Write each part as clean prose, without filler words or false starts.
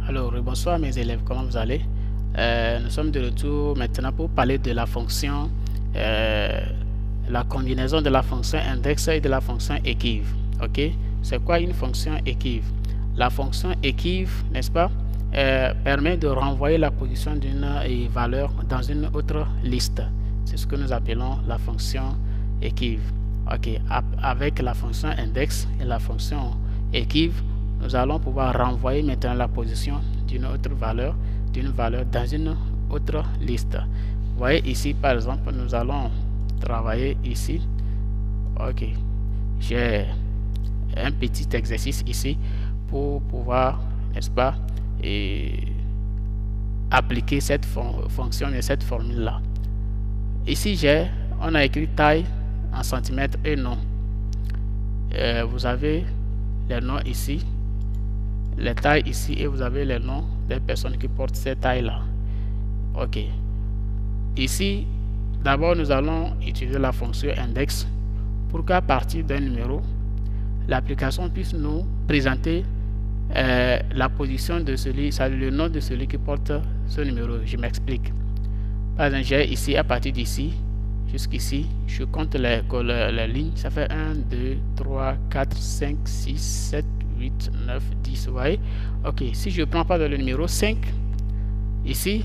Alors, bonsoir mes élèves, comment vous allez? Nous sommes de retour maintenant pour parler de la fonction, la combinaison de la fonction index et de la fonction equiv. Ok? C'est quoi une fonction equiv? La fonction equiv, n'est-ce pas, permet de renvoyer la position d'une valeur dans une autre liste. C'est ce que nous appelons la fonction equiv. Ok? Avec la fonction index et la fonction equiv, nous allons pouvoir renvoyer maintenant la position d'une autre valeur, dans une autre liste. Vous voyez ici par exemple, nous allons travailler ici. Ok, j'ai un petit exercice ici pour pouvoir, n'est-ce pas, appliquer cette fonction et cette formule là. Ici on a écrit taille en centimètres et nom. Vous avez les noms ici, les tailles ici, et vous avez les noms des personnes qui portent ces tailles là. Ok, ici d'abord nous allons utiliser la fonction index pour qu'à partir d'un numéro l'application puisse nous présenter la position de celui, le nom de celui qui porte ce numéro. Je m'explique. Par exemple, j'ai ici, à partir d'ici jusqu'ici, je compte les lignes, ça fait 1 2 3 4 5 6 7 8 9 10. Vous voyez? Ok, si je prends pas le numéro 5 ici,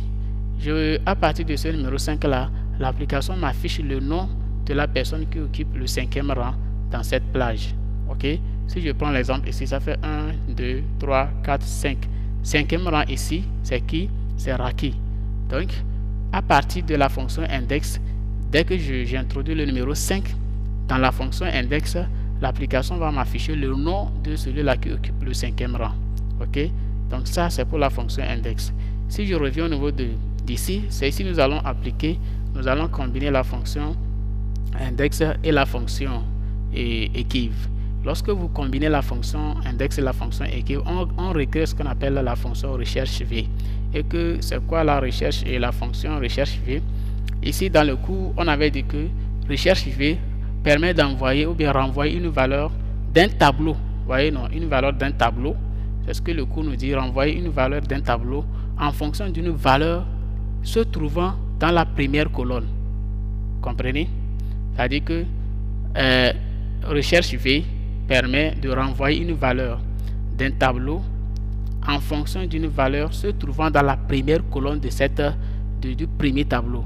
à partir de ce numéro 5 là, l'application m'affiche le nom de la personne qui occupe le 5e rang dans cette plage. Ok, si je prends l'exemple ici, ça fait 1 2 3 4 5. 5e rang ici, c'est qui? C'est Raki. Donc à partir de la fonction index, dès que j'introduis le numéro 5 dans la fonction index, l'application va m'afficher le nom de celui-là qui occupe le 5e rang. Ok, donc ça c'est pour la fonction index. Si je reviens au niveau d'ici, c'est ici nous allons appliquer, nous allons combiner la fonction index et la fonction equiv. Lorsque vous combinez la fonction index et la fonction equiv, on recrée ce qu'on appelle la fonction recherche V. Et que c'est quoi la recherche et la fonction recherche V? Ici dans le cours, on avait dit que recherche V permet d'envoyer ou bien renvoyer une valeur d'un tableau. Vous voyez, non, une valeur d'un tableau. C'est ce que le cours nous dit, renvoyer une valeur d'un tableau en fonction d'une valeur se trouvant dans la première colonne. Comprenez? C'est-à-dire que recherche V permet de renvoyer une valeur d'un tableau en fonction d'une valeur se trouvant dans la première colonne de du premier tableau.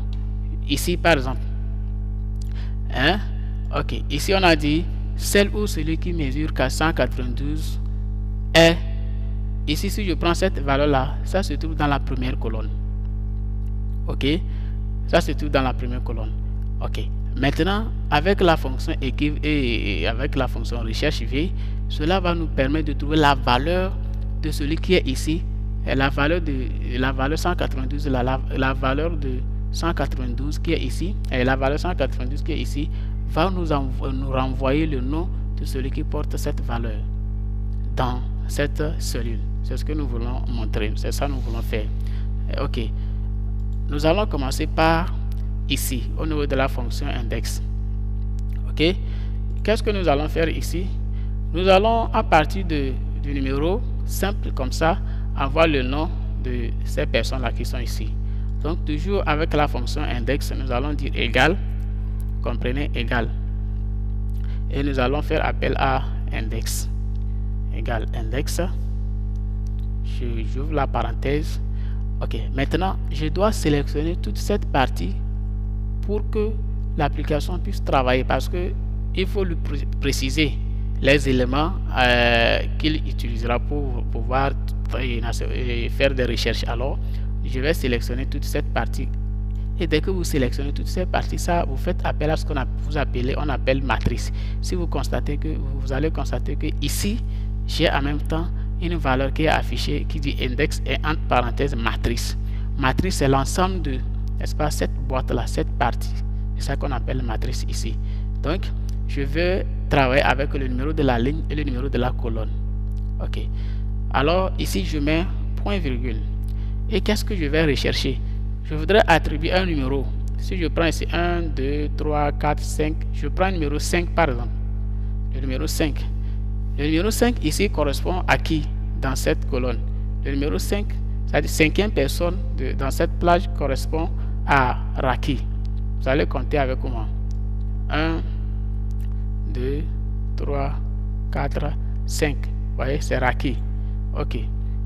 Ici par exemple, ok, ici on a dit celle ou celui qui mesure 492 est. Ici si je prends cette valeur là, ça se trouve dans la première colonne. Ok, ça se trouve dans la première colonne. Ok, maintenant avec la fonction equiv et avec la fonction recherche V, cela va nous permettre de trouver la valeur de celui qui est ici, et la valeur 192, la valeur de 192 qui est ici, et la valeur 192 qui est ici va nous renvoyer le nom de celui qui porte cette valeur dans cette cellule. C'est ce que nous voulons montrer, c'est ça que nous voulons faire. Ok, nous allons commencer par ici au niveau de la fonction index. Ok, qu'est-ce que nous allons faire ici? Nous allons à partir du numéro simple comme ça avoir le nom de ces personnes là qui sont ici. Donc toujours avec la fonction index, nous allons dire égal, comprenez, égal, et nous allons faire appel à index, égal index. J'ouvre la parenthèse. Ok, maintenant je dois sélectionner toute cette partie pour que l'application puisse travailler, parce que il faut lui préciser les éléments qu'il utilisera pour pouvoir faire des recherches. Alors je vais sélectionner toute cette partie, et dès que vous sélectionnez toute cette partie, ça vous faites appel à ce qu'on appelle matrice. Si vous constatez que vous allez constater que ici j'ai en même temps une valeur qui est affichée qui dit index et entre parenthèses matrice. Matrice c'est l'ensemble de, n'est-ce pas, cette boîte là, cette partie. C'est ça qu'on appelle matrice ici. Donc je vais travailler avec le numéro de la ligne et le numéro de la colonne. Ok, alors ici je mets point virgule, et qu'est-ce que je vais rechercher? Je voudrais attribuer un numéro. Si je prends ici 1 2 3 4 5, je prends le numéro 5 par exemple, le numéro 5. Le numéro 5 ici correspond à qui dans cette colonne? Le numéro 5, c'est-à-dire cinquième personne dans cette plage correspond à Raki. Vous allez compter avec moi. 1, 2, 3, 4, 5. Vous voyez, c'est Raki. Ok,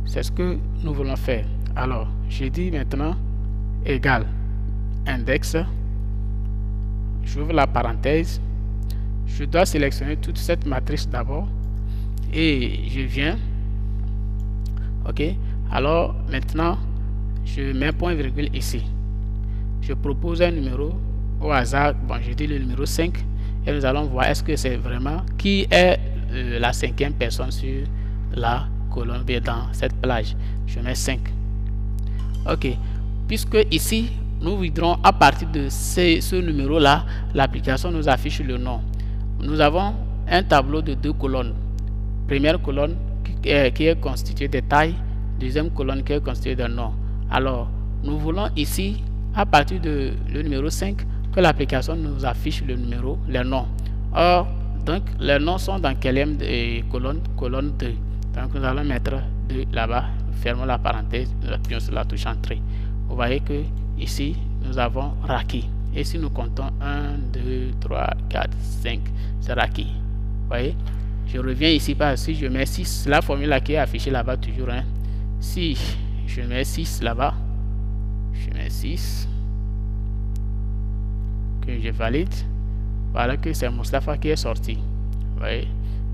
c'est ce que nous voulons faire. Alors, je dis maintenant égal index. J'ouvre la parenthèse. Je dois sélectionner toute cette matrice d'abord. Et je viens. Ok, alors maintenant, je mets point virgule ici. Je propose un numéro au hasard. Bon, je dis le numéro 5. Et nous allons voir est-ce que c'est vraiment qui est la cinquième personne sur la colonne B dans cette plage. Je mets 5. Ok, puisque ici nous voudrons à partir de ce numéro là, l'application nous affiche le nom. Nous avons un tableau de 2 colonnes. Première colonne qui est constituée de taille, deuxième colonne qui est constituée de nom. Alors nous voulons ici à partir de le numéro 5 que l'application nous affiche le numéro, les noms. Or, donc les noms sont dans quelle colonne? Colonne 2. Donc nous allons mettre 2 là-bas, fermons la parenthèse, nous appuyons sur la touche entrée. Vous voyez que ici nous avons Raki. Et si nous comptons 1, 2, 3, 4, 5, c'est Raki. Vous voyez? Je reviens ici parce que si je mets 6, la formule qui est affichée là-bas toujours. Hein. Si je mets 6 là-bas, je mets 6, que je valide, voilà que c'est Moustapha qui est sorti. Vous voyez?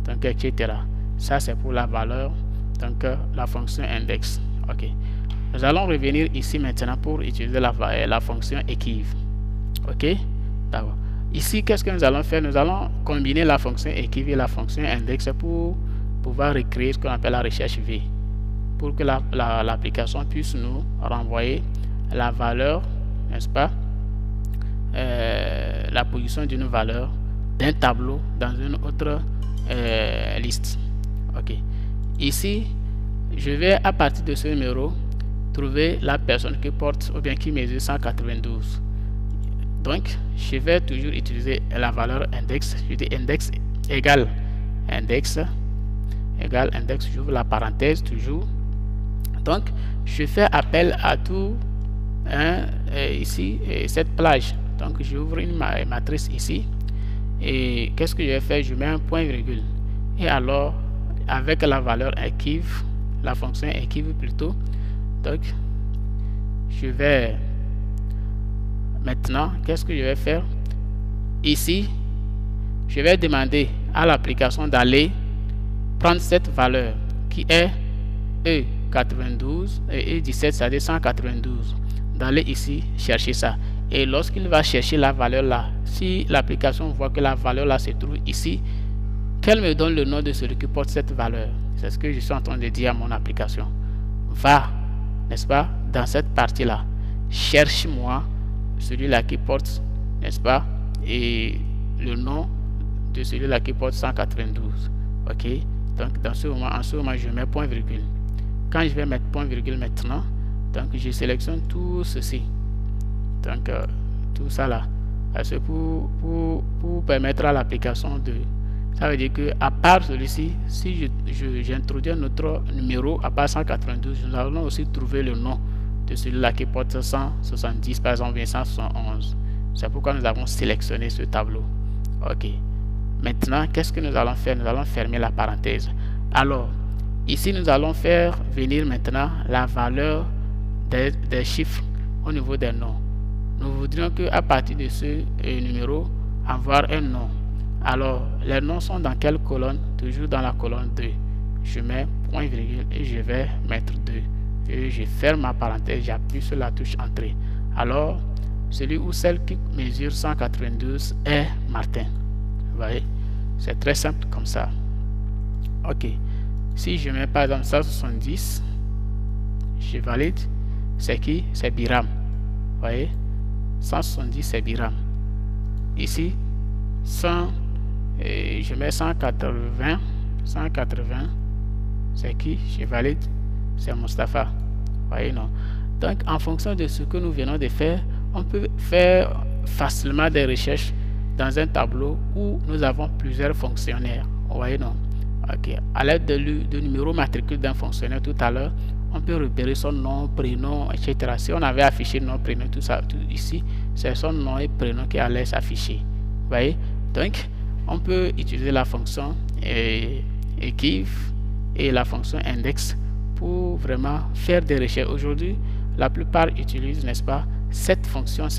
Donc, etc. Ça, c'est pour la valeur, donc la fonction index. Ok. Nous allons revenir ici maintenant pour utiliser la fonction équive. Ok. D'accord. Ici, qu'est-ce que nous allons faire? Nous allons combiner la fonction équive et la fonction index pour pouvoir recréer ce qu'on appelle la recherche V. Pour que l'application puisse nous renvoyer la valeur, n'est-ce pas? La position d'une valeur d'un tableau dans une autre liste. Ok. Ici, je vais à partir de ce numéro trouver la personne qui porte ou bien qui mesure 192. Donc, je vais toujours utiliser la valeur index. Je dis index égale index, j'ouvre la parenthèse toujours. Donc, je fais appel à tout ici cette plage. Donc, j'ouvre une matrice ici. Et qu'est-ce que je vais faire? Je mets un point virgule. Et alors, avec la valeur équive, la fonction équive plutôt, donc, je vais maintenant, qu'est-ce que je vais faire? Ici, je vais demander à l'application d'aller prendre cette valeur qui est E92 et E17, c'est-à-dire 192. D'aller ici chercher ça. Et lorsqu'il va chercher la valeur là, si l'application voit que la valeur là se trouve ici, qu'elle me donne le nom de celui qui porte cette valeur. C'est ce que je suis en train de dire à mon application. Va, n'est-ce pas, dans cette partie là, cherche-moi celui-là qui porte, n'est-ce pas, et le nom de celui-là qui porte 192. Ok, donc en ce moment je mets point virgule. Quand je vais mettre point virgule maintenant, donc je sélectionne tout ceci, donc tout ça là, parce que pour permettre à l'application de, ça veut dire que à part celui-ci, si j'introduis un autre numéro à part 192, nous allons aussi trouver le nom de celui-là qui porte 170 par exemple 171. C'est pourquoi nous avons sélectionné ce tableau. Ok, maintenant qu'est-ce que nous allons faire? Nous allons fermer la parenthèse. Alors ici nous allons faire venir maintenant la valeur des chiffres au niveau des noms. Nous voudrions que à partir de ce numéro avoir un nom. Alors les noms sont dans quelle colonne? Toujours dans la colonne 2. Je mets point virgule et je vais mettre 2 et je ferme ma parenthèse, j'appuie sur la touche entrée. Alors celui ou celle qui mesure 192 est Martin. Vous voyez, c'est très simple comme ça. Ok, si je mets par exemple 170, je valide. C'est qui? C'est Biram. Vous voyez, 170 c'est Biram. Ici 100 et je mets 180, c'est qui? Je valide. C'est Moustapha. Vous voyez, non? Donc en fonction de ce que nous venons de faire, on peut faire facilement des recherches dans un tableau où nous avons plusieurs fonctionnaires. Vous voyez, non? Ok, à l'aide du numéro matricule d'un fonctionnaire tout à l'heure, on peut repérer son nom, prénom, etc. Si on avait affiché nom, prénom, tout ça, tout ici, c'est son nom et prénom qui allait s'afficher. Vous voyez? Donc, on peut utiliser la fonction give et la fonction index pour vraiment faire des recherches. Aujourd'hui, la plupart utilisent, n'est-ce pas, ces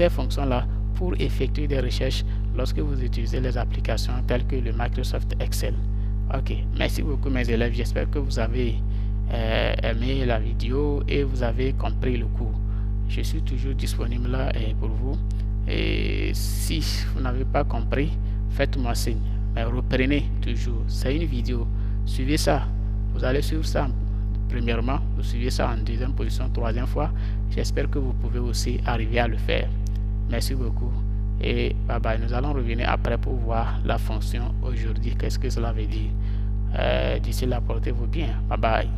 fonctions-là pour effectuer des recherches lorsque vous utilisez les applications telles que le Microsoft Excel. Ok, merci beaucoup mes élèves, j'espère que vous avez aimé la vidéo et vous avez compris le cours. Je suis toujours disponible là pour vous, et si vous n'avez pas compris, faites-moi signe, mais reprenez toujours, c'est une vidéo, suivez ça, vous allez suivre ça premièrement, vous suivez ça en deuxième position, troisième fois, j'espère que vous pouvez aussi arriver à le faire. Merci beaucoup et bye bye. Nous allons revenir après pour voir la fonction aujourd'hui, qu'est-ce que cela veut dire. D'ici là, portez-vous bien, bye bye.